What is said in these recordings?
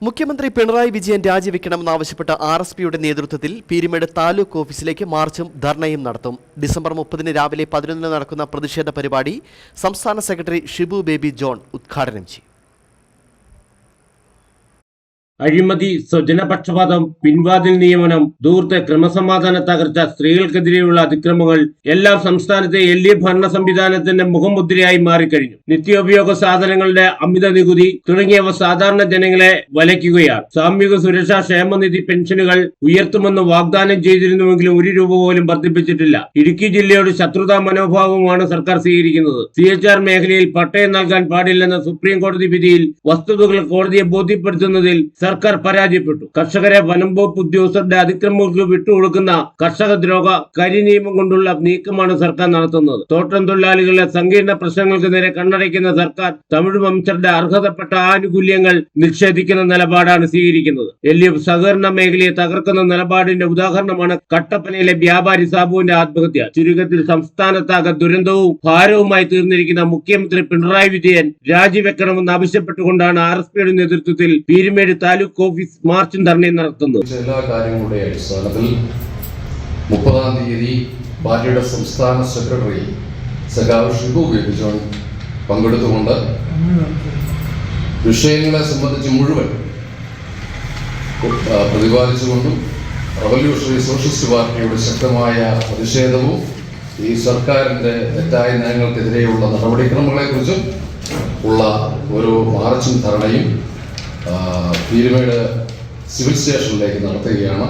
മുഖ്യമന്ത്രി പിണറായി വിജയൻ രാജിവെക്കണമെന്നാവശ്യപ്പെട്ട RSPയുടെ നേതൃത്വത്തിൽ പീരുമേട് താലൂക്ക് ഓഫീസിലേക്ക് മാർച്ചും ധർണയും നടത്തും. ഡിസംബർ 30 രാവിലെ 11 നടക്കുന്ന പ്രതിഷേധ പരിപാടി സംസ്ഥാന സെക്രട്ടറി ഷിബു ബേബി ജോൺ ഉദ്ഘാടനം ചെയ്യും. അഴിമതി, സ്വജനപക്ഷപാതം, പിൻവാതിൽ നിയമനം, ധൂർത്ത്, ക്രമസമാധാന തകർച്ച, സ്ത്രീകൾക്കെതിരെയുള്ള അതിക്രമങ്ങൾ എല്ലാം സംസ്ഥാനത്തെ LDF ഭരണ സംവിധാനത്തിന്റെ മുഖമുദ്രയായി മാറിക്കഴിഞ്ഞു. നിത്യോപയോഗ സാധനങ്ങളുടെ അമിത നികുതി തുടങ്ങിയവ സാധാരണ ജനങ്ങളെ വലയ്ക്കുകയാണ്. സാമൂഹിക സുരക്ഷാ ക്ഷേമനിധി പെൻഷനുകൾ ഉയർത്തുമെന്ന് വാഗ്ദാനം ചെയ്തിരുന്നുവെങ്കിലും 1 രൂപ പോലും വർദ്ധിപ്പിച്ചിട്ടില്ല. ഇടുക്കി ജില്ലയോട് ശത്രുതാ മനോഭാവമാണ് സർക്കാർ സ്വീകരിക്കുന്നത്. CHR മേഖലയിൽ പട്ടയം നൽകാൻ പാടില്ലെന്ന സുപ്രീം കോടതി വിധിയിൽ വസ്തുതകൾ കോടതിയെ ബോധ്യപ്പെടുത്തുന്നതിൽ സർക്കാർ പരാജയപ്പെട്ടു. കർഷകരെ വനം വകുപ്പ് ഉദ്യോഗസ്ഥരുടെ അതിക്രമങ്ങൾക്ക് വിട്ടുകൊടുക്കുന്ന കർഷക ദ്രോഹ കരിനിയമം കൊണ്ടുള്ള നീക്കമാണ് സർക്കാർ നടത്തുന്നത്. തോട്ടം തൊഴിലാളികളുടെ സങ്കീർണ പ്രശ്നങ്ങൾക്ക് നേരെ കണ്ണടയ്ക്കുന്ന സർക്കാർ തമിഴ് വംശരുടെ അർഹതപ്പെട്ട ആനുകൂല്യങ്ങൾ നിഷേധിക്കുന്ന നിലപാടാണ് സ്വീകരിക്കുന്നത്. LDF സഹകരണ മേഖലയെ തകർക്കുന്ന നിലപാടിന്റെ ഉദാഹരണമാണ് കട്ടപ്പനയിലെ വ്യാപാരി സാബുവിന്റെ ആത്മഹത്യ. ചുരുക്കത്തിൽ സംസ്ഥാനത്താകെ ദുരന്തവും ഭാരവുമായി തീർന്നിരിക്കുന്ന മുഖ്യമന്ത്രി പിണറായി വിജയൻ രാജിവെക്കണമെന്ന് ആവശ്യപ്പെട്ടുകൊണ്ടാണ് RSPയുടെ നേതൃത്വത്തിൽ പീരുമേട് താലൂക്ക് ഓഫീസ് മാർച്ചും ധർണയും നടത്തുന്നത്. എല്ലാ കാര്യങ്ങളുടെ അടിസ്ഥാനത്തിൽ 30-ാം തീയതി പാർട്ടിയുടെ സംസ്ഥാന സെക്രട്ടറി സഖാവ് ഷിബു ബേബി ജോൺ പങ്കെടുത്തുകൊണ്ട് വിഷയങ്ങളെ സംബന്ധിച്ച് മുഴുവൻ പ്രതിപാദിച്ചുകൊണ്ടും റവല്യൂഷണറി സോഷ്യലിസ്റ്റ് പാർട്ടിയുടെ ശക്തമായ പ്രതിഷേധവും ഈ സർക്കാരിന്റെ തെറ്റായ നയങ്ങൾക്കെതിരെയുള്ള നടപടിക്രമങ്ങളെക്കുറിച്ചും ഉള്ള ഒരു മാർച്ചും ധർണയും പീരുമേട് സിവിൽ സ്റ്റേഷനിലേക്ക് നടത്തുകയാണ്.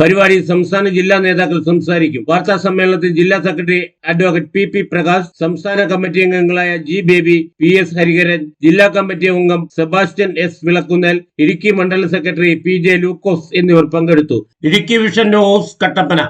പരിപാടിയിൽ സംസ്ഥാന ജില്ലാ നേതാക്കൾ സംസാരിക്കും. വാർത്താ സമ്മേളനത്തിൽ ജില്ലാ സെക്രട്ടറി അഡ്വക്കേറ്റ് PP പ്രകാശ്, സംസ്ഥാന കമ്മിറ്റി അംഗങ്ങളായ G ബേബി, PS ഹരിഹരൻ, ജില്ലാ കമ്മിറ്റി അംഗം സെബാസ്റ്റ്യൻ S വിളക്കുന്നേൽ, ഇടുക്കി മണ്ഡലം സെക്രട്ടറി PJ ലൂക്കോസ് എന്നിവർ പങ്കെടുത്തു. Idukki vision news, Kattappana.